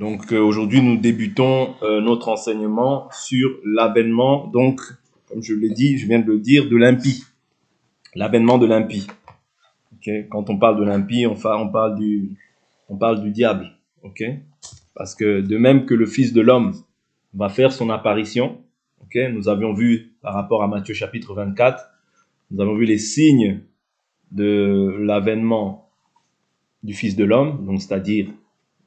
Donc aujourd'hui, nous débutons notre enseignement sur l'avènement, donc, comme je l'ai dit, je viens de le dire, de l'impie. L'avènement de l'impie. Okay? Quand on parle de l'impie, on parle du diable. Okay? Parce que de même que le Fils de l'homme va faire son apparition, okay? Nous avions vu par rapport à Matthieu chapitre 24, nous avons vu les signes de l'avènement du Fils de l'homme, donc c'est-à-dire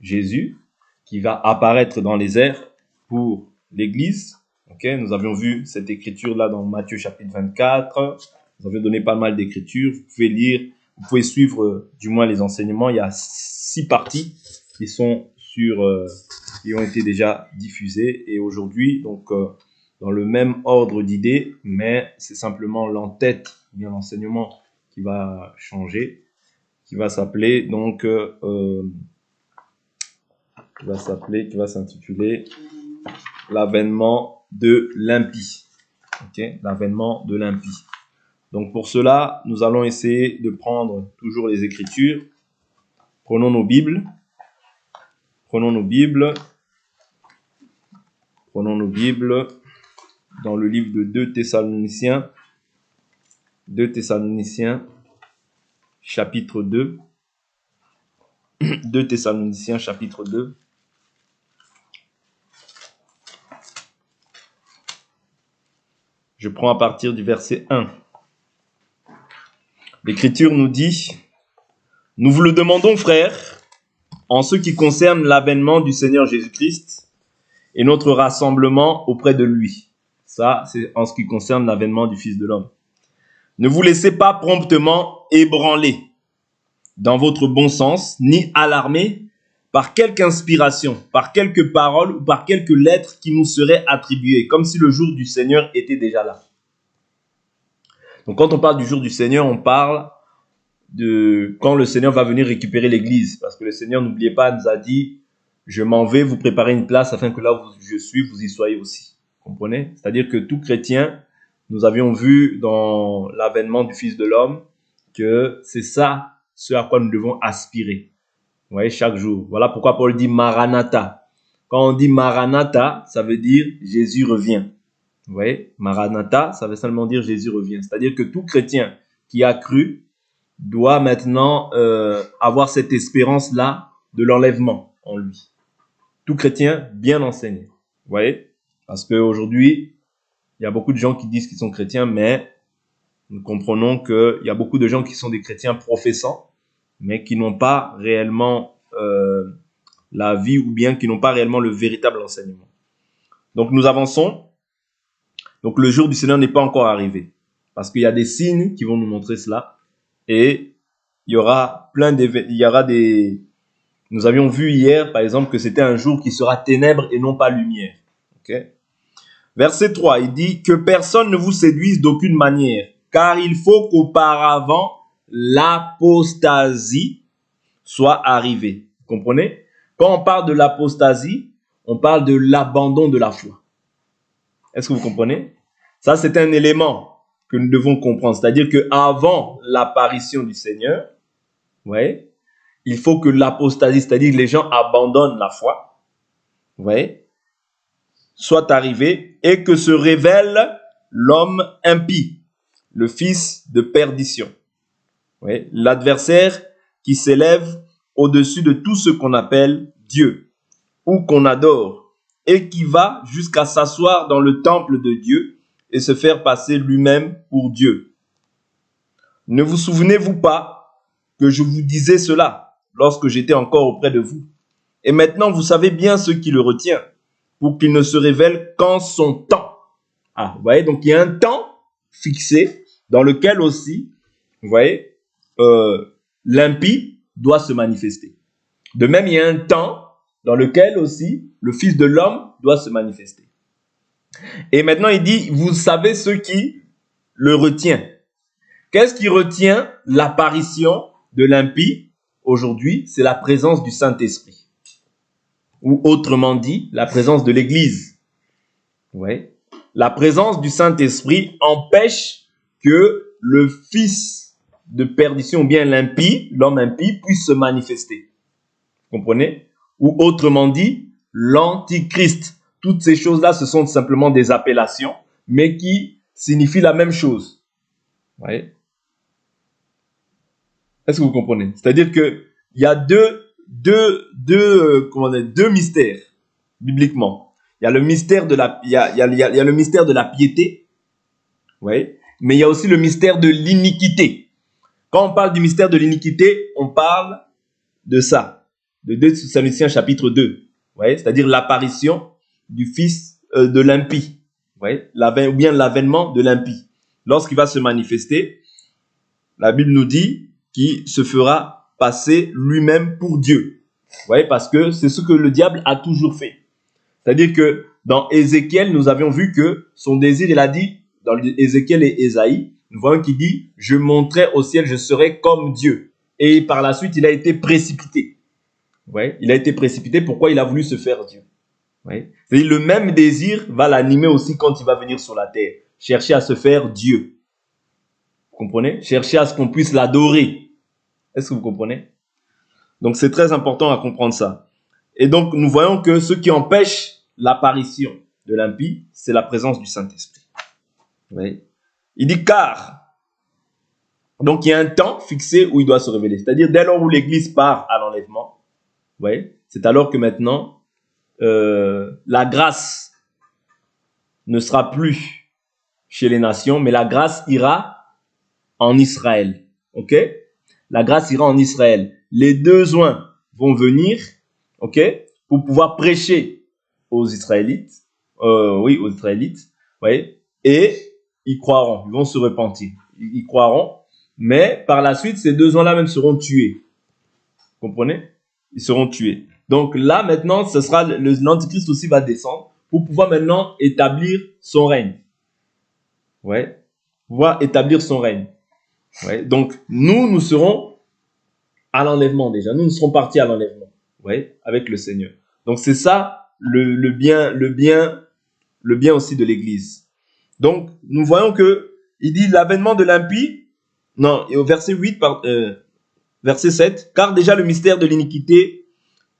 Jésus, qui va apparaître dans les airs pour l'Église. Okay? Nous avions vu cette écriture-là dans Matthieu chapitre 24. Nous avions donné pas mal d'écritures. Vous pouvez lire, vous pouvez suivre du moins les enseignements. Il y a 6 parties qui sont qui ont été déjà diffusées. Et aujourd'hui, donc, dans le même ordre d'idées, mais c'est simplement l'entête, bien l'enseignement qui va changer, qui va s'appeler donc qui va s'intituler l'avènement de l'impie. Okay? L'avènement de l'impie. Donc pour cela, nous allons essayer de prendre toujours les Écritures. Prenons nos Bibles dans le livre de 2 Thessaloniciens, chapitre 2. 2 Thessaloniciens, chapitre 2. Je prends à partir du verset 1. L'Écriture nous dit: « Nous vous le demandons, frères, en ce qui concerne l'avènement du Seigneur Jésus-Christ et notre rassemblement auprès de lui. » Ça, c'est en ce qui concerne l'avènement du Fils de l'homme. « Ne vous laissez pas promptement ébranler dans votre bon sens, ni alarmer par quelque inspiration, par quelque parole ou par quelque lettre qui nous serait attribuée, comme si le jour du Seigneur était déjà là. » Donc quand on parle du jour du Seigneur, on parle de quand le Seigneur va venir récupérer l'Église. Parce que le Seigneur, n'oubliez pas, nous a dit: « Je m'en vais vous préparer une place afin que là où je suis, vous y soyez aussi. » Vous comprenez? C'est-à-dire que tout chrétien, nous avions vu dans l'avènement du Fils de l'homme que c'est ça, ce à quoi nous devons aspirer. Vous voyez, chaque jour. Voilà pourquoi Paul dit Maranatha. Quand on dit Maranatha, ça veut dire Jésus revient. Vous voyez, Maranatha, ça veut seulement dire Jésus revient. C'est-à-dire que tout chrétien qui a cru doit maintenant avoir cette espérance-là de l'enlèvement en lui. Tout chrétien bien enseigné. Vous voyez? Parce qu'aujourd'hui, il y a beaucoup de gens qui disent qu'ils sont chrétiens, mais nous comprenons qu'il y a beaucoup de gens qui sont des chrétiens professants, mais qui n'ont pas réellement la vie, ou bien qui n'ont pas réellement le véritable enseignement. Donc nous avançons. Donc le jour du Seigneur n'est pas encore arrivé, parce qu'il y a des signes qui vont nous montrer cela, et il y aura nous avions vu hier, par exemple, que c'était un jour qui sera ténèbres et non pas lumière. Okay? Verset 3, il dit que personne ne vous séduise d'aucune manière, car il faut qu'auparavant l'apostasie soit arrivée. Vous comprenez? Quand on parle de l'apostasie, on parle de l'abandon de la foi. Est-ce que vous comprenez? Ça, c'est un élément que nous devons comprendre. C'est-à-dire qu'avant l'apparition du Seigneur, vous voyez, il faut que l'apostasie, c'est-à-dire que les gens abandonnent la foi, vous voyez, soit arrivée, et que se révèle l'homme impie, le fils de perdition. Vous voyez, l'adversaire qui s'élève au-dessus de tout ce qu'on appelle Dieu ou qu'on adore, et qui va jusqu'à s'asseoir dans le temple de Dieu et se faire passer lui-même pour Dieu. Ne vous souvenez-vous pas que je vous disais cela lorsque j'étais encore auprès de vous? Et maintenant, vous savez bien ce qui le retient, pour qu'il ne se révèle qu'en son temps. Ah, vous voyez, donc il y a un temps fixé dans lequel aussi, vous voyez, l'impie doit se manifester. De même, il y a un temps dans lequel aussi le Fils de l'homme doit se manifester. Et maintenant, il dit, vous savez ce qui le retient. Qu'est-ce qui retient l'apparition de l'impie aujourd'hui? C'est la présence du Saint-Esprit. Ou autrement dit, la présence de l'Église. Ouais. La présence du Saint-Esprit empêche que le fils de perdition, ou bien l'impie, l'homme impie, puisse se manifester. Vous comprenez? ou autrement dit, l'Antichrist. Toutes ces choses-là, ce sont simplement des appellations, mais qui signifient la même chose. Vous voyez? Est-ce que vous comprenez? C'est-à-dire qu'il y a deux mystères, bibliquement. Il y a le mystère de la, il y a le mystère de la piété, vous voyez? Mais il y a aussi le mystère de l'iniquité. Quand on parle du mystère de l'iniquité, on parle de ça, de 2 Thessaloniciens chapitre 2, vous voyez? C'est-à-dire l'apparition du fils de l'impie, vous voyez? Ou bien l'avènement de l'impie. Lorsqu'il va se manifester, la Bible nous dit qu'il se fera passer lui-même pour Dieu. Vous voyez? Parce que c'est ce que le diable a toujours fait. C'est-à-dire que dans Ézéchiel, nous avions vu que son désir, il a dit, dans Ézéchiel et Ésaïe, nous voyons qu'il dit, je monterai au ciel, je serai comme Dieu. Et par la suite, il a été précipité. Vous voyez? Il a été précipité. Pourquoi? Il a voulu se faire Dieu. Vous voyez? C'est-à-dire le même désir va l'animer aussi quand il va venir sur la terre. Chercher à se faire Dieu. Vous comprenez? Chercher à ce qu'on puisse l'adorer. Est-ce que vous comprenez? Donc c'est très important à comprendre ça. Et donc nous voyons que ce qui empêche l'apparition de l'impie, c'est la présence du Saint-Esprit. Vous voyez? Il dit car. Donc il y a un temps fixé où il doit se révéler. C'est-à-dire dès lors où l'Église part à l'enlèvement, vous voyez, c'est alors que maintenant la grâce ne sera plus chez les nations, mais la grâce ira en Israël. Ok? La grâce ira en Israël. Les deux oins vont venir, ok, pour pouvoir prêcher aux Israélites. Aux Israélites. Vous voyez? Et ils croiront, ils vont se repentir. Ils croiront, mais par la suite, ces deux oins-là même seront tués. Vous comprenez? Ils seront tués. Donc là, maintenant, ce sera l'Antichrist aussi va descendre pour pouvoir maintenant établir son règne. Ouais. Pouvoir établir son règne. Ouais. Donc, nous serons à l'enlèvement déjà. Nous serons partis à l'enlèvement. Ouais. Avec le Seigneur. Donc, c'est ça le bien aussi de l'Église. Donc, nous voyons que il dit l'avènement de l'impie. Non, et au verset 8, verset 7. Car déjà le mystère de l'iniquité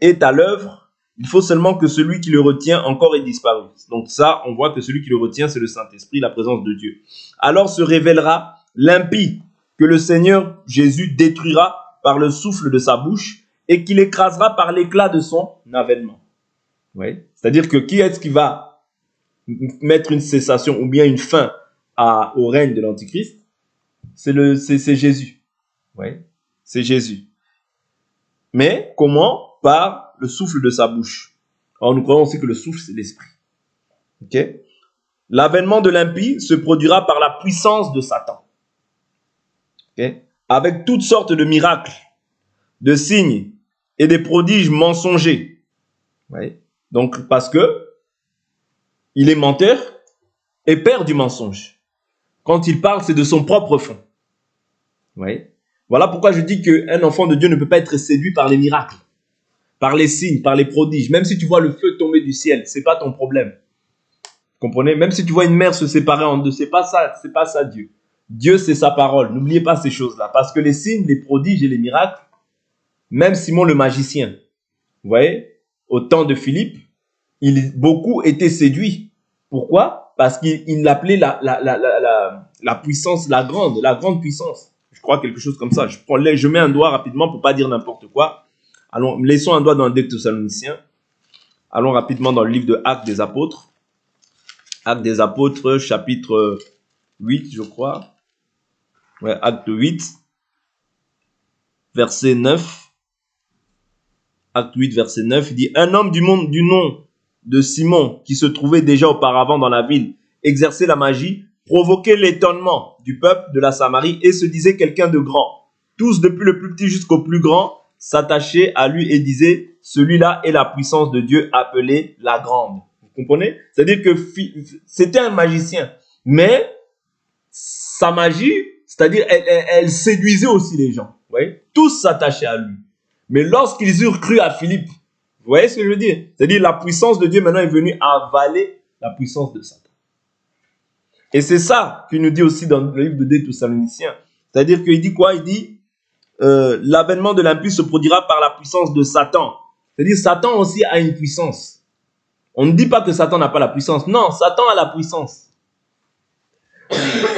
est à l'œuvre. Il faut seulement que celui qui le retient encore ait disparu. Donc ça, on voit que celui qui le retient, c'est le Saint-Esprit, la présence de Dieu. Alors se révélera l'impie que le Seigneur Jésus détruira par le souffle de sa bouche et qu'il écrasera par l'éclat de son avènement. Oui. C'est-à-dire que qui est-ce qui va mettre une cessation ou bien une fin au règne de l'Antichrist? C'est Jésus. Oui. C'est Jésus. Mais comment? Par le souffle de sa bouche. Alors nous croyons aussi que le souffle, c'est l'esprit. Okay? L'avènement de l'impie se produira par la puissance de Satan. Okay? Avec toutes sortes de miracles, de signes et des prodiges mensongers. Ouais. Donc, parce que il est menteur et père du mensonge. Quand il parle, c'est de son propre fond. Ouais. Voilà pourquoi je dis qu'un enfant de Dieu ne peut pas être séduit par les miracles, par les signes, par les prodiges. Même si tu vois le feu tomber du ciel, c'est pas ton problème. Vous comprenez? Même si tu vois une mer se séparer en deux, c'est pas ça Dieu. Dieu, c'est sa parole. N'oubliez pas ces choses-là. Parce que les signes, les prodiges et les miracles, même Simon le magicien, vous voyez, au temps de Philippe, beaucoup étaient séduits. Pourquoi? Parce qu'il l'appelait la puissance, la grande puissance. Je crois quelque chose comme ça. Je mets un doigt rapidement pour pas dire n'importe quoi. Allons, laissons un doigt dans le 2 Thessaloniciens. Allons rapidement dans le livre de Actes des Apôtres. Actes des Apôtres, chapitre 8, je crois. Ouais, Acte 8, verset 9. Acte 8, verset 9, il dit « Un homme du monde du nom de Simon, qui se trouvait déjà auparavant dans la ville, exerçait la magie, provoquait l'étonnement du peuple de la Samarie et se disait quelqu'un de grand. Tous, depuis le plus petit jusqu'au plus grand, s'attachaient à lui et disaient, celui-là est la puissance de Dieu appelée la grande. » Vous comprenez? C'est-à-dire que c'était un magicien, mais sa magie, c'est-à-dire elle séduisait aussi les gens. Vous voyez? Tous s'attachaient à lui. Mais lorsqu'ils eurent cru à Philippe, vous voyez ce que je veux dire? C'est-à-dire la puissance de Dieu maintenant est venue avaler la puissance de Satan. Et c'est ça qu'il nous dit aussi dans le livre de 2 Thessaloniciens. C'est-à-dire qu'il dit quoi? Il dit l'avènement de l'impie se produira par la puissance de Satan, C'est-à-dire Satan aussi a une puissance. On ne dit pas que Satan n'a pas la puissance. Non, Satan a la puissance.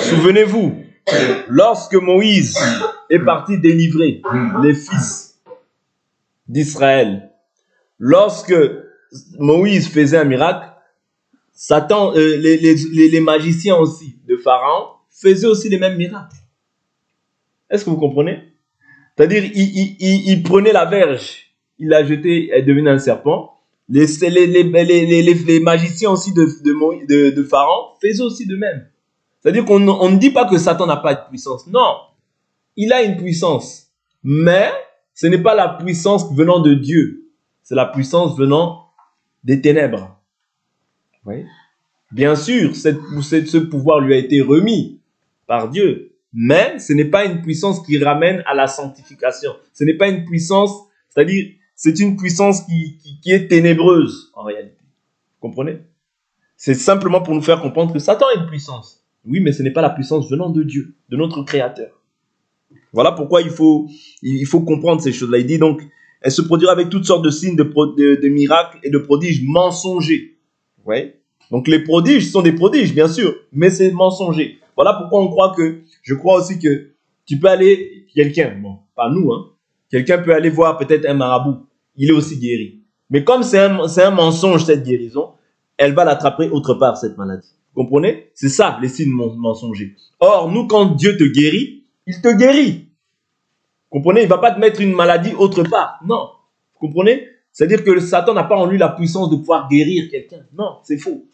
Souvenez-vous, lorsque Moïse est parti délivrer les fils d'Israël, lorsque Moïse faisait un miracle, Satan, les magiciens aussi de Pharaon faisaient aussi les mêmes miracles. Est-ce que vous comprenez? C'est-à-dire, il prenait la verge, il l'a jetée, elle devenait un serpent. Les magiciens aussi de Pharaon faisaient aussi de même. C'est-à-dire qu'on ne dit pas que Satan n'a pas de puissance. Non, il a une puissance. Mais ce n'est pas la puissance venant de Dieu. C'est la puissance venant des ténèbres. Oui. Bien sûr, ce pouvoir lui a été remis par Dieu. Mais ce n'est pas une puissance qui ramène à la sanctification. Ce n'est pas une puissance, c'est-à-dire, c'est une puissance qui est ténébreuse en réalité. Vous comprenez? C'est simplement pour nous faire comprendre que Satan a une puissance. Oui, mais ce n'est pas la puissance venant de Dieu, de notre Créateur. Voilà pourquoi il faut comprendre ces choses-là. Il dit donc, elle se produira avec toutes sortes de signes, de miracles et de prodiges mensongers. Ouais. Donc les prodiges sont des prodiges, bien sûr, mais c'est mensonger. Voilà pourquoi je crois aussi que tu peux aller, quelqu'un, bon, pas nous, hein, quelqu'un peut aller voir peut-être un marabout, il est aussi guéri. Mais comme c'est un mensonge, cette guérison, elle va l'attraper autre part, cette maladie. Vous comprenez? C'est ça, les signes mensongers. Or, nous, quand Dieu te guérit, il te guérit. Vous comprenez? Il ne va pas te mettre une maladie autre part. Non. Vous comprenez? C'est-à-dire que Satan n'a pas en lui la puissance de pouvoir guérir quelqu'un. Non, c'est faux.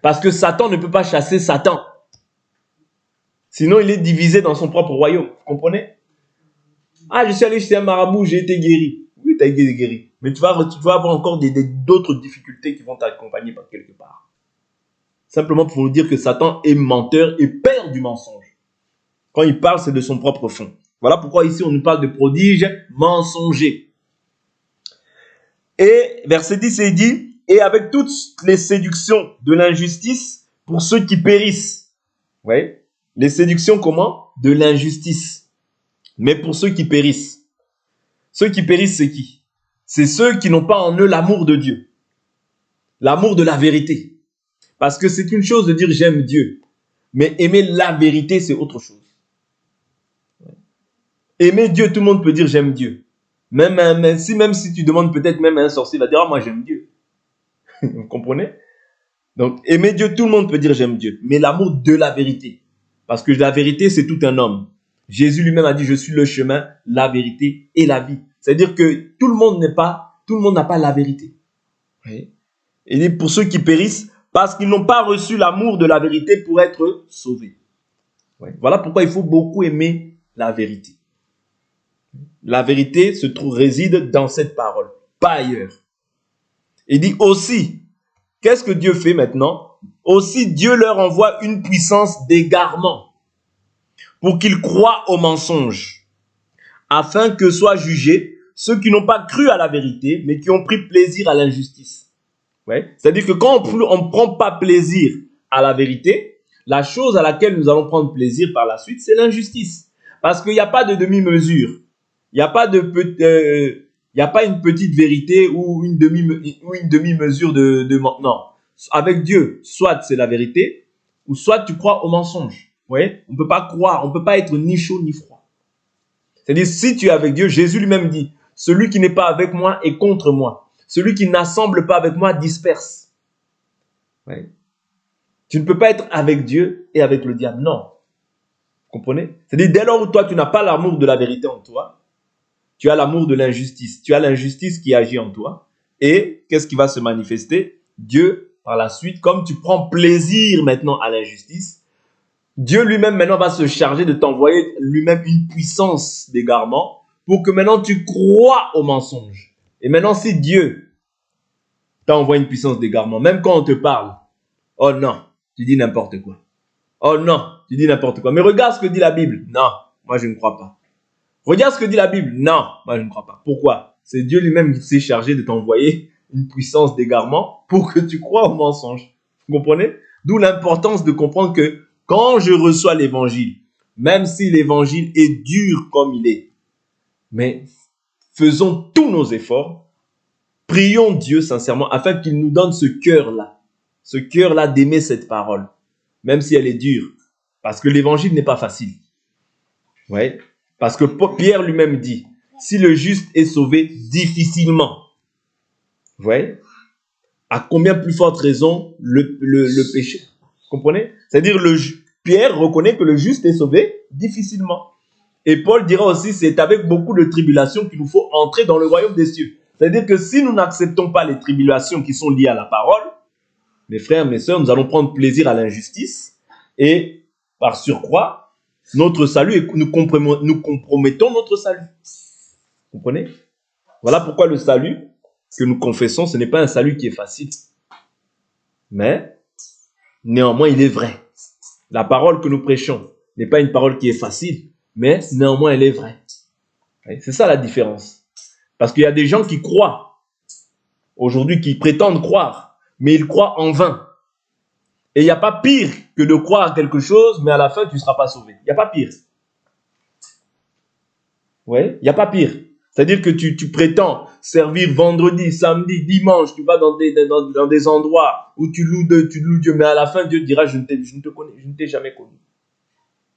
Parce que Satan ne peut pas chasser Satan. Sinon, il est divisé dans son propre royaume. Vous comprenez? Ah, je suis allé chez un marabout, j'ai été guéri. Oui, tu as été guéri. Mais tu vas avoir encore d'autres difficultés qui vont t'accompagner par quelque part. Simplement pour nous dire que Satan est menteur et père du mensonge. Quand il parle, c'est de son propre fond. Voilà pourquoi ici, on nous parle de prodiges mensongers. Et verset 10, il dit, et avec toutes les séductions de l'injustice pour ceux qui périssent. Vous voyez? Les séductions comment? De l'injustice. Mais pour ceux qui périssent. Ceux qui périssent, c'est qui? C'est ceux qui n'ont pas en eux l'amour de Dieu. L'amour de la vérité. Parce que c'est une chose de dire j'aime Dieu. Mais aimer la vérité, c'est autre chose. Aimer Dieu, tout le monde peut dire j'aime Dieu. Même si tu demandes peut-être même à un sorcier, il va dire moi j'aime Dieu. Vous comprenez? Donc aimer Dieu, tout le monde peut dire j'aime Dieu. Mais l'amour de la vérité. Parce que la vérité, c'est tout un homme. Jésus lui-même a dit je suis le chemin, la vérité et la vie. C'est-à-dire que tout le monde n'a pas la vérité. Oui. Il dit pour ceux qui périssent, parce qu'ils n'ont pas reçu l'amour de la vérité pour être sauvés. Ouais. Voilà pourquoi il faut beaucoup aimer la vérité. La vérité réside dans cette parole, pas ailleurs. Il dit aussi, qu'est-ce que Dieu fait maintenant? Aussi Dieu leur envoie une puissance d'égarement pour qu'ils croient au mensonge, afin que soient jugés ceux qui n'ont pas cru à la vérité, mais qui ont pris plaisir à l'injustice. Ouais. C'est-à-dire que quand on ne prend pas plaisir à la vérité, la chose à laquelle nous allons prendre plaisir par la suite, c'est l'injustice. Parce qu'il n'y a pas de demi-mesure. Il n'y a pas une petite vérité ou une demi-mesure non. Avec Dieu, soit c'est la vérité, ou soit tu crois au mensonge. Ouais. On ne peut pas croire, on ne peut pas être ni chaud ni froid. C'est-à-dire, si tu es avec Dieu, Jésus lui-même dit, celui qui n'est pas avec moi est contre moi. Celui qui n'assemble pas avec moi disperse. Ouais. Tu ne peux pas être avec Dieu et avec le diable. Non. Vous comprenez? C'est-à-dire, dès lors où toi, tu n'as pas l'amour de la vérité en toi, tu as l'amour de l'injustice. Tu as l'injustice qui agit en toi. Et qu'est-ce qui va se manifester? Dieu, par la suite, comme tu prends plaisir maintenant à l'injustice, Dieu lui-même maintenant va se charger de t'envoyer lui-même une puissance d'égarement pour que maintenant tu crois au mensonge. Et maintenant, si Dieu t'envoie une puissance d'égarement, même quand on te parle, oh non, tu dis n'importe quoi. Oh non, tu dis n'importe quoi. Mais regarde ce que dit la Bible. Non, moi je ne crois pas. Regarde ce que dit la Bible. Non, moi je ne crois pas. Pourquoi? C'est Dieu lui-même qui s'est chargé de t'envoyer une puissance d'égarement pour que tu crois au mensonge. Vous comprenez? D'où l'importance de comprendre que quand je reçois l'évangile, même si l'évangile est dur comme il est, mais faisons tous nos efforts Prions Dieu sincèrement afin qu'il nous donne ce cœur-là d'aimer cette parole, même si elle est dure, parce que l'évangile n'est pas facile. Ouais. Parce que Pierre lui-même dit, si le juste est sauvé difficilement, vous voyez, à combien plus forte raison le péché. Vous comprenez? C'est-à-dire Pierre reconnaît que le juste est sauvé difficilement. Et Paul dira aussi, c'est avec beaucoup de tribulations qu'il nous faut entrer dans le royaume des cieux. C'est-à-dire que si nous n'acceptons pas les tribulations qui sont liées à la parole, mes frères, mes sœurs, nous allons prendre plaisir à l'injustice et par surcroît, notre salut, nous compromettons notre salut. Vous comprenez? Voilà pourquoi le salut que nous confessons, ce n'est pas un salut qui est facile. Mais, néanmoins, il est vrai. La parole que nous prêchons n'est pas une parole qui est facile, mais néanmoins, elle est vraie. C'est ça la différence. Parce qu'il y a des gens qui croient, aujourd'hui, qui prétendent croire, mais ils croient en vain. Et il n'y a pas pire que de croire à quelque chose, mais à la fin, tu ne seras pas sauvé. Il n'y a pas pire. Ouais, il n'y a pas pire. C'est-à-dire que tu prétends servir vendredi, samedi, dimanche, tu vas dans des endroits où tu loues Dieu, mais à la fin, Dieu te dira, je ne t'ai jamais connu.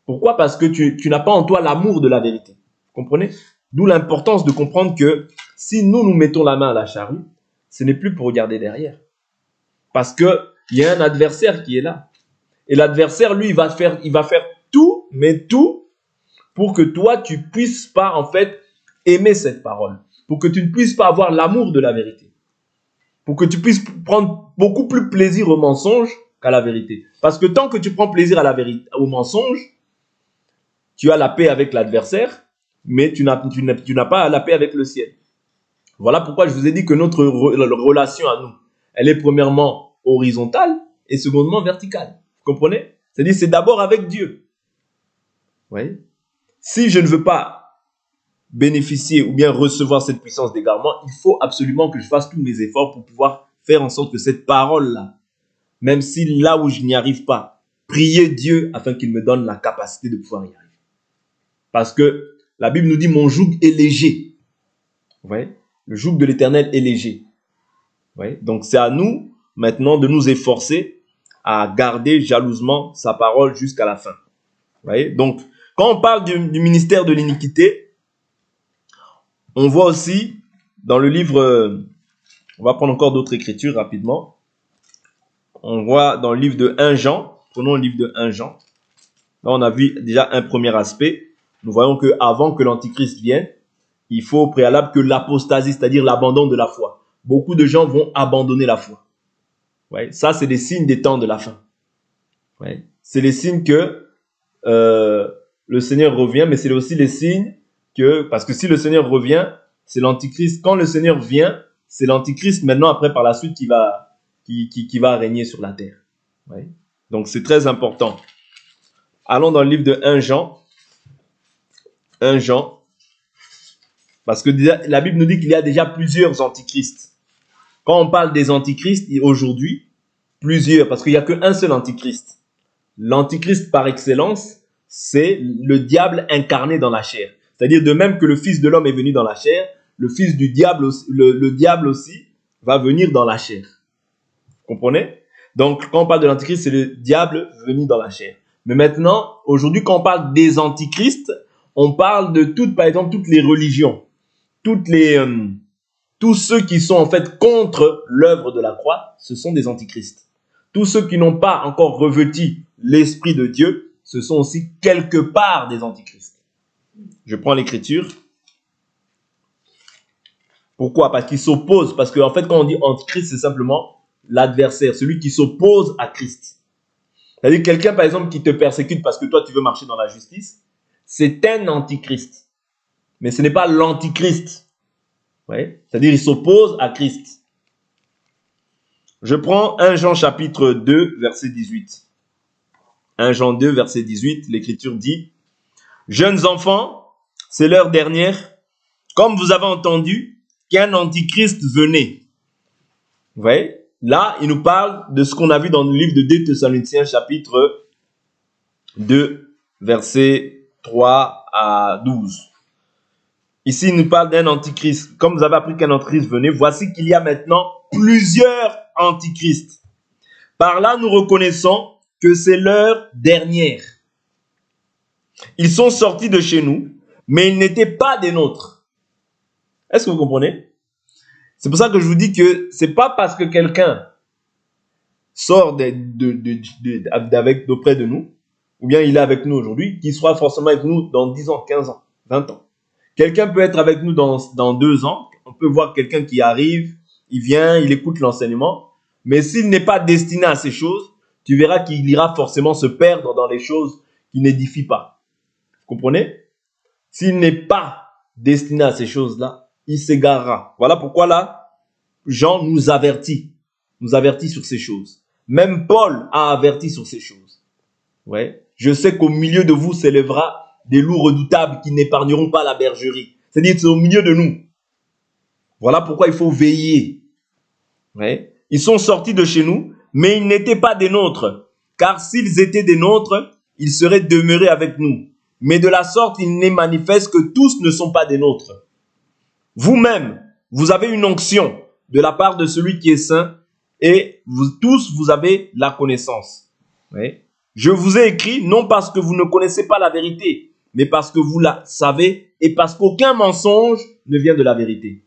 Pourquoi? Parce que tu n'as pas en toi l'amour de la vérité. Vous comprenez? D'où l'importance de comprendre que si nous mettons la main à la charrue, ce n'est plus pour regarder derrière. Parce qu'il y a un adversaire qui est là. Et l'adversaire, lui, il va faire tout, mais tout, pour que toi, tu puisses pas, en fait, aimer cette parole. Pour que tu ne puisses pas avoir l'amour de la vérité. Pour que tu puisses prendre beaucoup plus plaisir au mensonge qu'à la vérité. Parce que tant que tu prends plaisir à la vérité, au mensonge, tu as la paix avec l'adversaire, mais tu n'as pas la paix avec le ciel. Voilà pourquoi je vous ai dit que notre relation à nous, elle est premièrement horizontale et secondement verticale. Vous comprenez? C'est-à-dire c'est d'abord avec Dieu. Vous voyez? Si je ne veux pas bénéficier ou bien recevoir cette puissance d'égarement, il faut absolument que je fasse tous mes efforts pour pouvoir faire en sorte que cette parole-là, même si là où je n'y arrive pas, prier Dieu afin qu'il me donne la capacité de pouvoir y arriver. Parce que la Bible nous dit, mon joug est léger. Vous voyez? Le joug de l'Éternel est léger. Vous voyez? Donc c'est à nous maintenant de nous efforcer à garder jalousement sa parole jusqu'à la fin. Vous voyez? Donc quand on parle du ministère de l'iniquité, on voit aussi dans le livre, on va prendre encore d'autres écritures rapidement. On voit dans le livre de 1 Jean, prenons le livre de 1 Jean. Là, on a vu déjà un premier aspect. Nous voyons qu'avant que l'Antichrist vienne, il faut au préalable que l'apostasie, c'est-à-dire l'abandon de la foi. Beaucoup de gens vont abandonner la foi. Ouais, ça, c'est des signes des temps de la fin. Ouais. C'est les signes que le Seigneur revient, mais c'est aussi les signes parce que si le Seigneur revient, c'est l'Antichrist. Quand le Seigneur vient, c'est l'Antichrist maintenant après par la suite qui va régner sur la terre. Ouais. Donc c'est très important. Allons dans le livre de 1 Jean. 1 Jean. Parce que la Bible nous dit qu'il y a déjà plusieurs antichrists. Quand on parle des antichrists aujourd'hui, plusieurs, parce qu'il n'y a qu'un seul antichrist. L'antichrist par excellence, c'est le diable incarné dans la chair. C'est-à-dire de même que le Fils de l'homme est venu dans la chair, le Fils du diable, le diable aussi, va venir dans la chair. Vous comprenez? Donc, quand on parle de l'antichrist, c'est le diable venu dans la chair. Mais maintenant, aujourd'hui, quand on parle des antichrists, on parle de par exemple, toutes les religions, tous ceux qui sont en fait contre l'œuvre de la croix, ce sont des antichrists. Tous ceux qui n'ont pas encore revêtu l'Esprit de Dieu, ce sont aussi quelque part des antichrists. Je prends l'écriture. Pourquoi? Parce qu'ils s'opposent. Parce qu'en fait, quand on dit antichrist, c'est simplement l'adversaire, celui qui s'oppose à Christ. C'est-à-dire quelqu'un, par exemple, qui te persécute parce que toi, tu veux marcher dans la justice, c'est un antichrist. Mais ce n'est pas l'antichrist. Ouais. C'est-à-dire il s'oppose à Christ. Je prends 1 Jean chapitre 2, verset 18. 1 Jean 2, verset 18, l'Écriture dit « Jeunes enfants, c'est l'heure dernière, comme vous avez entendu qu'un antichrist venait. » Vous voyez? Là, il nous parle de ce qu'on a vu dans le livre de 2 Thessaloniciens, chapitre 2, verset 3 à 12. Ici, il nous parle d'un antichrist. Comme vous avez appris qu'un antichrist venait, voici qu'il y a maintenant plusieurs antichrists. Par là, nous reconnaissons que c'est l'heure dernière. Ils sont sortis de chez nous, mais ils n'étaient pas des nôtres. Est-ce que vous comprenez? C'est pour ça que je vous dis que c'est pas parce que quelqu'un sort d'auprès de nous, ou bien il est avec nous aujourd'hui, qu'il sera forcément avec nous dans 10 ans, 15 ans, 20 ans. Quelqu'un peut être avec nous dans 2 ans. On peut voir quelqu'un qui arrive, il vient, il écoute l'enseignement. Mais s'il n'est pas destiné à ces choses, tu verras qu'il ira forcément se perdre dans les choses qui n'édifient pas. Vous comprenez? S'il n'est pas destiné à ces choses-là, il s'égarera. Voilà pourquoi là, Jean nous avertit sur ces choses. Même Paul a averti sur ces choses. Ouais. Je sais qu'au milieu de vous s'élèvera des loups redoutables qui n'épargneront pas la bergerie. C'est-à-dire que c'est au milieu de nous. Voilà pourquoi il faut veiller. Ouais. Ils sont sortis de chez nous, mais ils n'étaient pas des nôtres. Car s'ils étaient des nôtres, ils seraient demeurés avec nous. Mais de la sorte, il n'est manifeste que tous ne sont pas des nôtres. Vous-même, vous avez une onction de la part de celui qui est saint, et vous tous, vous avez la connaissance. Ouais. Je vous ai écrit non parce que vous ne connaissez pas la vérité, mais parce que vous la savez et parce qu'aucun mensonge ne vient de la vérité.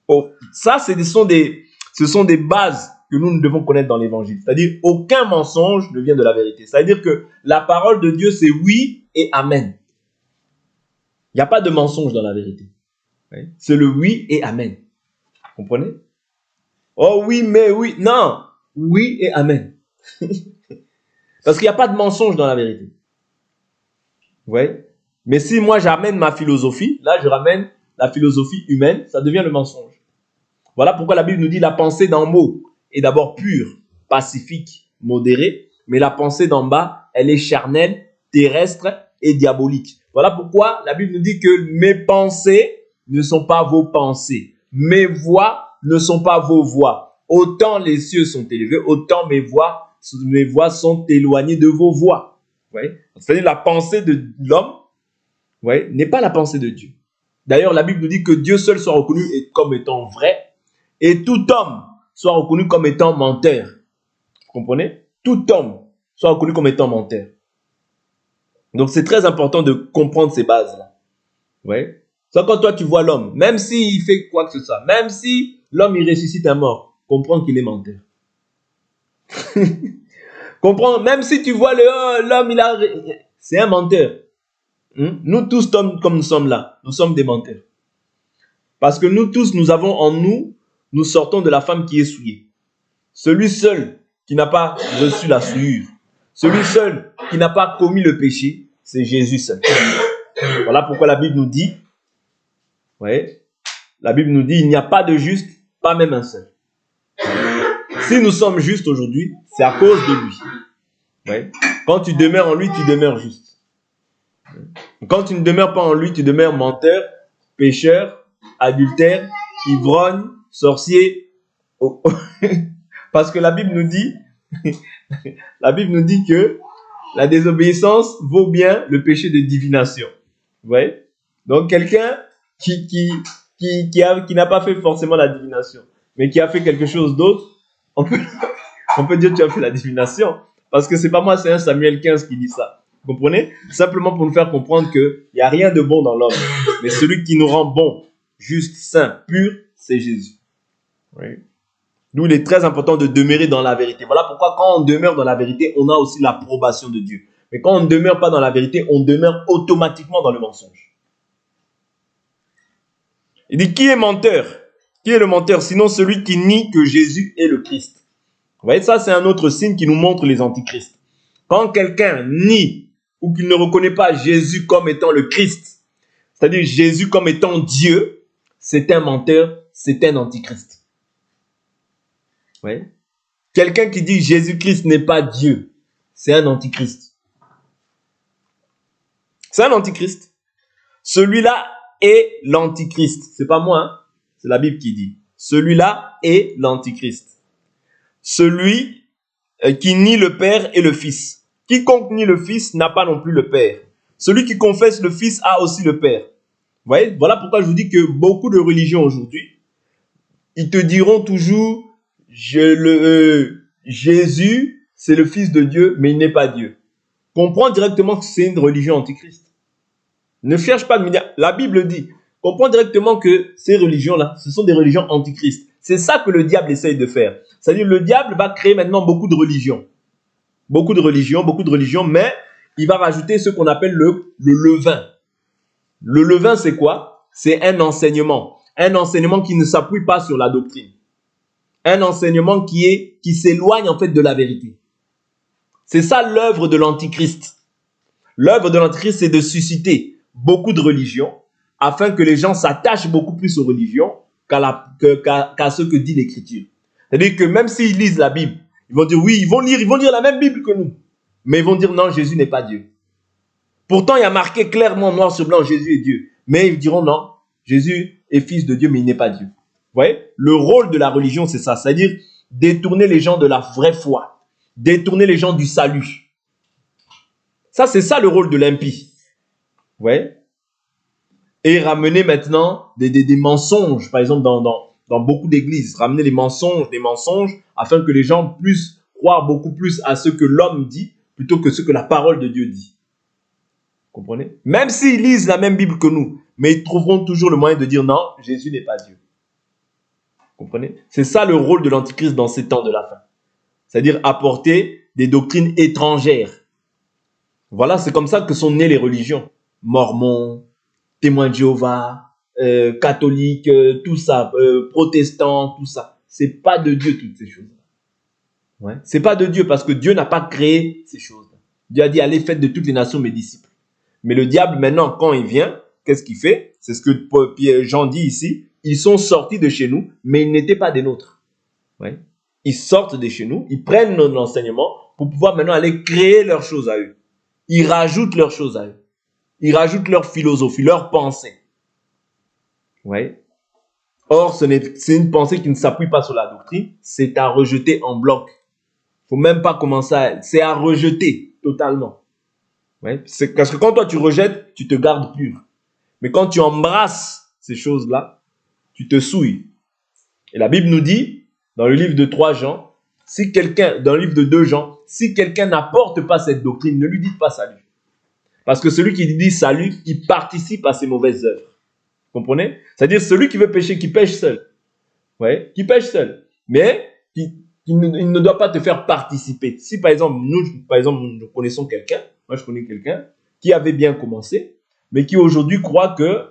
Oh, ça, ce sont des bases que nous devons connaître dans l'évangile. C'est-à-dire, aucun mensonge ne vient de la vérité. C'est-à-dire que la parole de Dieu, c'est oui et amen. Il n'y a pas de mensonge dans la vérité. Ouais. C'est le oui et amen. Vous comprenez? Oh oui, mais oui. Non. Oui et amen. Parce qu'il n'y a pas de mensonge dans la vérité. Vous voyez? Mais si moi j'amène ma philosophie, là je ramène la philosophie humaine, ça devient le mensonge. Voilà pourquoi la Bible nous dit la pensée d'en haut est d'abord pure, pacifique, modérée, mais la pensée d'en bas, elle est charnelle, terrestre et diabolique. Voilà pourquoi la Bible nous dit que mes pensées ne sont pas vos pensées, mes voix ne sont pas vos voix. Autant les cieux sont élevés, autant mes voix sont éloignées de vos voix. C'est-à-dire la pensée de l'homme n'est pas la pensée de Dieu. D'ailleurs, la Bible nous dit que Dieu seul soit reconnu comme étant vrai et tout homme soit reconnu comme étant menteur. Vous comprenez? Tout homme soit reconnu comme étant menteur. Donc, c'est très important de comprendre ces bases-là. Ouais. Ça, quand toi, tu vois l'homme, même s'il fait quoi que ce soit, même si l'homme, il ressuscite un mort, comprends qu'il est menteur. Comprends, même si tu vois l'homme, c'est un menteur. Nous tous, comme nous sommes là, nous sommes des menteurs. Parce que nous tous, nous avons en nous, nous sortons de la femme qui est souillée. Celui seul qui n'a pas reçu la souillure, celui seul qui n'a pas commis le péché, c'est Jésus seul. Voilà pourquoi la Bible nous dit, il n'y a pas de juste, pas même un seul. Si nous sommes justes aujourd'hui, c'est à cause de lui. Quand tu demeures en lui, tu demeures juste. Quand tu ne demeures pas en lui, tu demeures menteur, pécheur, adultère, ivrogne, sorcier. Parce que la Bible nous dit que la désobéissance vaut bien le péché de divination. Vous voyez? Donc quelqu'un qui n'a pas fait forcément la divination, mais qui a fait quelque chose d'autre, on peut dire que tu as fait la divination. Parce que c'est pas moi, c'est 1 Samuel 15 qui dit ça. Vous comprenez? Simplement pour nous faire comprendre qu'il n'y a rien de bon dans l'homme. Mais celui qui nous rend bon, juste, saint, pur, c'est Jésus. Oui. D'où il est très important de demeurer dans la vérité. Voilà pourquoi quand on demeure dans la vérité, on a aussi l'approbation de Dieu. Mais quand on ne demeure pas dans la vérité, on demeure automatiquement dans le mensonge. Il dit, qui est menteur? Qui est le menteur? Sinon celui qui nie que Jésus est le Christ. Vous voyez, ça c'est un autre signe qui nous montre les antichrists. Quand quelqu'un nie ou qu'il ne reconnaît pas Jésus comme étant le Christ, c'est-à-dire Jésus comme étant Dieu, c'est un menteur, c'est un antichrist. Oui. Quelqu'un qui dit Jésus-Christ n'est pas Dieu, c'est un antichrist. C'est un antichrist. Celui-là est l'antichrist. C'est pas moi, hein? C'est la Bible qui dit. Celui-là est l'antichrist. Celui qui nie le Père et le Fils. Quiconque nie le Fils n'a pas non plus le Père. Celui qui confesse le Fils a aussi le Père. voyez, voilà pourquoi je vous dis que beaucoup de religions aujourd'hui, ils te diront toujours, Jésus, c'est le Fils de Dieu, mais il n'est pas Dieu. Comprends directement que c'est une religion antichrist. Ne cherche pas à me dire, la Bible dit, comprends directement que ces religions-là, ce sont des religions antichrist. C'est ça que le diable essaye de faire. C'est-à-dire, le diable va créer maintenant beaucoup de religions. Beaucoup de religions, mais il va rajouter ce qu'on appelle le levain. Le levain, c'est quoi? C'est un enseignement. Un enseignement qui ne s'appuie pas sur la doctrine. Un enseignement qui s'éloigne en fait de la vérité. C'est ça l'œuvre de l'antichrist. L'œuvre de l'antichrist, c'est de susciter beaucoup de religions afin que les gens s'attachent beaucoup plus aux religions qu'à ce que dit l'Écriture. C'est-à-dire que même s'ils lisent la Bible, ils vont dire oui, ils vont lire la même Bible que nous. Mais ils vont dire non, Jésus n'est pas Dieu. Pourtant, il y a marqué clairement noir sur blanc, Jésus est Dieu. Mais ils diront non, Jésus est fils de Dieu, mais il n'est pas Dieu. Vous voyez? Le rôle de la religion, c'est ça. C'est-à-dire détourner les gens de la vraie foi. Détourner les gens du salut. Ça, c'est ça le rôle de l'impie. Vous voyez? Et ramener maintenant des mensonges, par exemple dans beaucoup d'églises. Ramener des mensonges, afin que les gens puissent croire beaucoup plus à ce que l'homme dit, plutôt que ce que la parole de Dieu dit. Comprenez? Même s'ils lisent la même Bible que nous, mais ils trouveront toujours le moyen de dire non, Jésus n'est pas Dieu. Comprenez? C'est ça le rôle de l'antichrist dans ces temps de la fin. C'est-à-dire apporter des doctrines étrangères. Voilà, c'est comme ça que sont nées les religions. Mormons, témoins de Jéhovah, catholiques, tout ça, protestants, tout ça. C'est pas de Dieu toutes ces choses-là. Ouais. C'est pas de Dieu parce que Dieu n'a pas créé ces choses-là. Dieu a dit allez faites de toutes les nations mes disciples. Mais le diable maintenant quand il vient, qu'est-ce qu'il fait? C'est ce que Jean dit ici. Ils sont sortis de chez nous, mais ils n'étaient pas des nôtres. Ouais. Ils sortent de chez nous, ils prennent notre enseignement pour pouvoir maintenant aller créer leurs choses à eux. Ils rajoutent leurs choses à eux. Ils rajoutent leur philosophie, leur pensée. Ouais. Or, c'est une pensée qui ne s'appuie pas sur la doctrine, c'est à rejeter en bloc. Il ne faut même pas commencer c'est à rejeter totalement. Ouais. Parce que quand toi tu rejettes, tu te gardes pur. Mais quand tu embrasses ces choses-là, tu te souilles. Et la Bible nous dit, dans le livre de 3 Jean, dans le livre de 2 Jean, si quelqu'un n'apporte pas cette doctrine, ne lui dites pas salut. Parce que celui qui dit salut, il participe à ses mauvaises œuvres. Vous comprenez? C'est-à-dire celui qui veut pécher, qui pêche seul. Ouais, qui pêche seul. Mais il ne doit pas te faire participer. Si par exemple, nous connaissons quelqu'un, moi je connais quelqu'un qui avait bien commencé, mais qui aujourd'hui croit que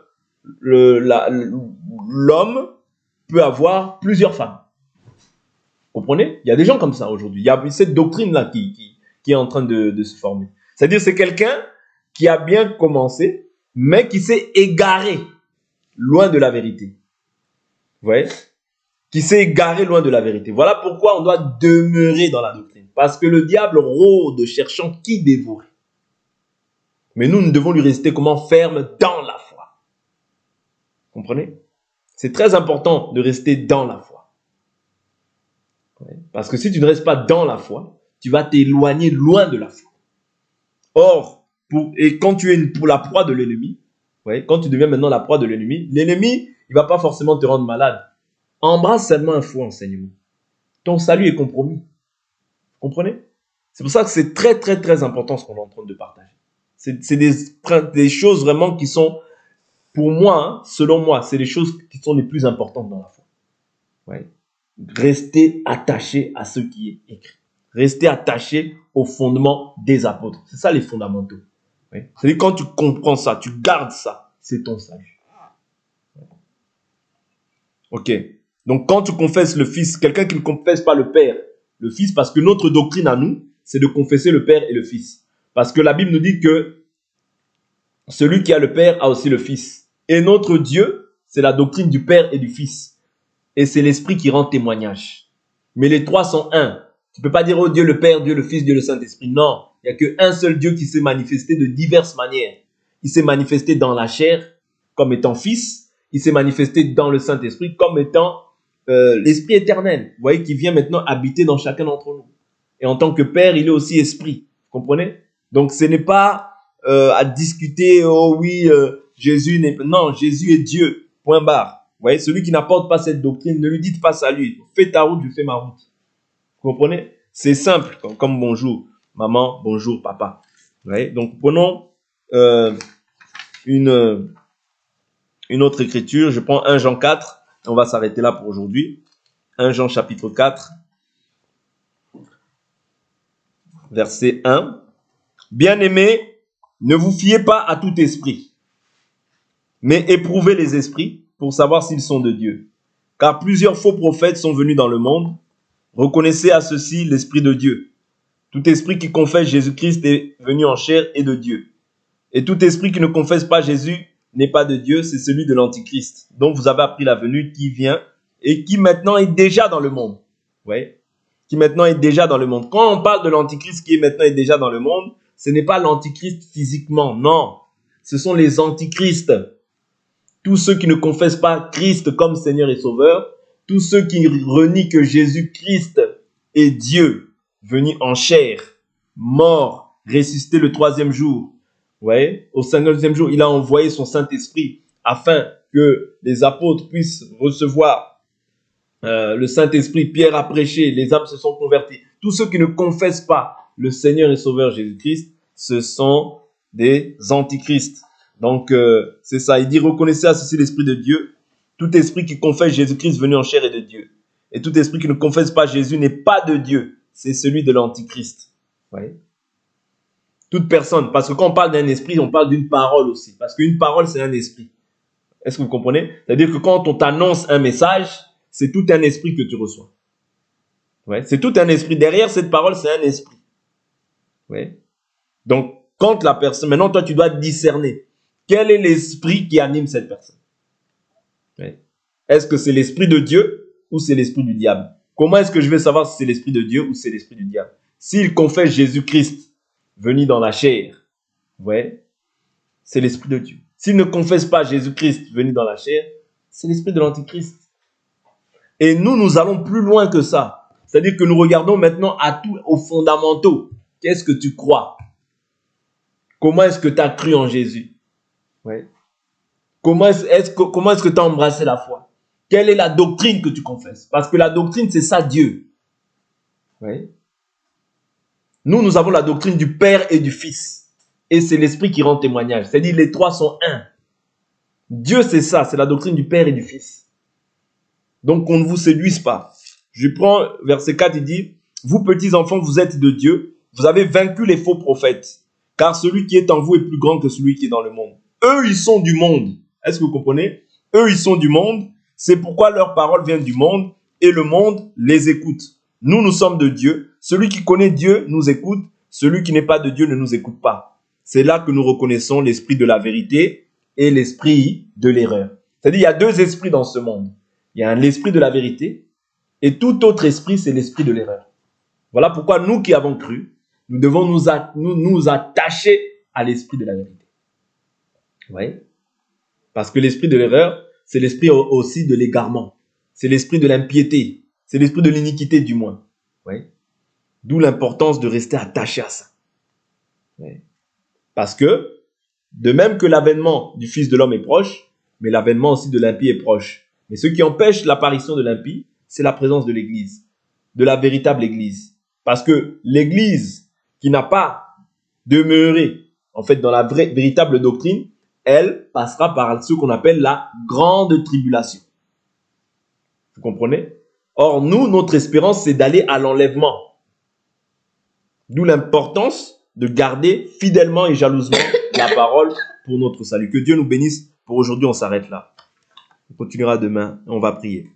l'homme peut avoir plusieurs femmes. Vous comprenez? Il y a des gens comme ça aujourd'hui. Il y a cette doctrine-là qui est en train de se former. C'est-à-dire c'est quelqu'un qui a bien commencé, mais qui s'est égaré loin de la vérité. Vous voyez? Qui s'est égaré loin de la vérité. Voilà pourquoi on doit demeurer dans la doctrine. Parce que le diable rôde cherchant qui dévorer. Mais nous devons lui rester comment? Ferme dans la foi. Vous comprenez? C'est très important de rester dans la foi. Parce que si tu ne restes pas dans la foi, tu vas t'éloigner loin de la foi. Or, quand tu es pour la proie de l'ennemi, quand tu deviens maintenant la proie de l'ennemi, il ne va pas forcément te rendre malade. Embrasse seulement un faux enseignement. Ton salut est compromis. Vous comprenez? C'est pour ça que c'est très très très important ce qu'on est en train de partager. C'est des choses vraiment qui sont, pour moi, selon moi, c'est les choses qui sont les plus importantes dans la foi. Ouais. Rester attaché à ce qui est écrit. Rester attaché aux fondements des apôtres. C'est ça les fondamentaux. Ouais. C'est-à-dire quand tu comprends ça, tu gardes ça, c'est ton salut. Ok. Donc quand tu confesses le Fils, quelqu'un qui ne confesse pas le Père, le Fils, parce que notre doctrine à nous, c'est de confesser le Père et le Fils. Parce que la Bible nous dit que celui qui a le Père a aussi le Fils. Et notre Dieu, c'est la doctrine du Père et du Fils. Et c'est l'Esprit qui rend témoignage. Mais les trois sont un. Tu ne peux pas dire, oh Dieu le Père, Dieu le Fils, Dieu le Saint-Esprit. Non, il n'y a qu'un seul Dieu qui s'est manifesté de diverses manières. Il s'est manifesté dans la chair comme étant Fils. Il s'est manifesté dans le Saint-Esprit comme étant l'Esprit éternel. Vous voyez, qui vient maintenant habiter dans chacun d'entre nous. Et en tant que Père, il est aussi Esprit. Vous comprenez? Donc ce n'est pas à discuter, oh oui, Jésus n'est... Non, Jésus est Dieu. Point barre. Vous voyez, celui qui n'apporte pas cette doctrine, ne lui dites pas salut. Fais ta route, je fais ma route. Vous comprenez? C'est simple, comme bonjour. Maman, bonjour, papa. Vous voyez? Donc, prenons une autre écriture. Je prends 1 Jean 4. On va s'arrêter là pour aujourd'hui. 1 Jean chapitre 4. Verset 1. Bien-aimés, ne vous fiez pas à tout esprit, mais éprouvez les esprits pour savoir s'ils sont de Dieu. Car plusieurs faux prophètes sont venus dans le monde. Reconnaissez à ceci l'Esprit de Dieu. Tout esprit qui confesse Jésus-Christ est venu en chair est de Dieu. Et tout esprit qui ne confesse pas Jésus n'est pas de Dieu, c'est celui de l'Antichrist, dont vous avez appris la venue, qui vient et qui maintenant est déjà dans le monde. Ouais. Qui maintenant est déjà dans le monde. Quand on parle de l'Antichrist qui est maintenant est déjà dans le monde, ce n'est pas l'Antichrist physiquement, non. Ce sont les antichrists. Tous ceux qui ne confessent pas Christ comme Seigneur et Sauveur, tous ceux qui renient que Jésus-Christ est Dieu, venu en chair, mort, ressuscité le 3e jour. Ouais, au 5e jour, il a envoyé son Saint-Esprit afin que les apôtres puissent recevoir le Saint-Esprit. Pierre a prêché, les âmes se sont converties. Tous ceux qui ne confessent pas le Seigneur et Sauveur Jésus-Christ, ce sont des antichrists. Donc, c'est ça. Il dit, reconnaissez à ceci l'Esprit de Dieu. Tout esprit qui confesse Jésus-Christ venu en chair est de Dieu. Et tout esprit qui ne confesse pas Jésus n'est pas de Dieu. C'est celui de l'Antichrist. Vous voyez? Toute personne. Parce que quand on parle d'un esprit, on parle d'une parole aussi. Parce qu'une parole, c'est un esprit. Est-ce que vous comprenez? C'est-à-dire que quand on t'annonce un message, c'est tout un esprit que tu reçois. Ouais? C'est tout un esprit. Derrière cette parole, c'est un esprit. Ouais? Donc, quand la personne... Maintenant, toi, tu dois discerner. Quel est l'esprit qui anime cette personne? Ouais. Est-ce que c'est l'esprit de Dieu ou c'est l'esprit du diable? Comment est-ce que je vais savoir si c'est l'esprit de Dieu ou c'est l'esprit du diable? S'il confesse Jésus-Christ venu dans la chair, ouais, c'est l'esprit de Dieu. S'il ne confesse pas Jésus-Christ venu dans la chair, c'est l'esprit de l'Antichrist. Et nous allons plus loin que ça. C'est-à-dire que nous regardons maintenant à tout, aux fondamentaux. Qu'est-ce que tu crois? Comment est-ce que tu as cru en Jésus? Ouais. Comment est-ce que tu as embrassé la foi? Quelle est la doctrine que tu confesses? Parce que la doctrine, c'est ça Dieu. Oui. Nous avons la doctrine du Père et du Fils. Et c'est l'Esprit qui rend témoignage. C'est-à-dire les trois sont un. Dieu, c'est ça. C'est la doctrine du Père et du Fils. Donc, qu'on ne vous séduise pas. Je prends verset 4, il dit, « Vous, petits enfants, vous êtes de Dieu. Vous avez vaincu les faux prophètes. Car celui qui est en vous est plus grand que celui qui est dans le monde. » Eux, ils sont du monde. Est-ce que vous comprenez? Eux, ils sont du monde. C'est pourquoi leur parole vient du monde et le monde les écoute. Nous sommes de Dieu. Celui qui connaît Dieu nous écoute. Celui qui n'est pas de Dieu ne nous écoute pas. C'est là que nous reconnaissons l'esprit de la vérité et l'esprit de l'erreur. C'est-à-dire, il y a deux esprits dans ce monde. Il y a l'esprit de la vérité et tout autre esprit, c'est l'esprit de l'erreur. Voilà pourquoi nous qui avons cru, nous devons nous attacher à l'esprit de la vérité. Vous voyez? Parce que l'esprit de l'erreur, c'est l'esprit aussi de l'égarement. C'est l'esprit de l'impiété. C'est l'esprit de l'iniquité du moins. Vous voyez? D'où l'importance de rester attaché à ça. Vous voyez? Parce que, de même que l'avènement du Fils de l'homme est proche, mais l'avènement aussi de l'impie est proche. Mais ce qui empêche l'apparition de l'impie, c'est la présence de l'Église, de la véritable Église. Parce que l'Église qui n'a pas demeuré, en fait, dans la véritable doctrine, elle passera par ce qu'on appelle la grande tribulation. Vous comprenez? Or, nous, notre espérance, c'est d'aller à l'enlèvement. D'où l'importance de garder fidèlement et jalousement la parole pour notre salut. Que Dieu nous bénisse. Pour aujourd'hui, on s'arrête là. On continuera demain et on va prier.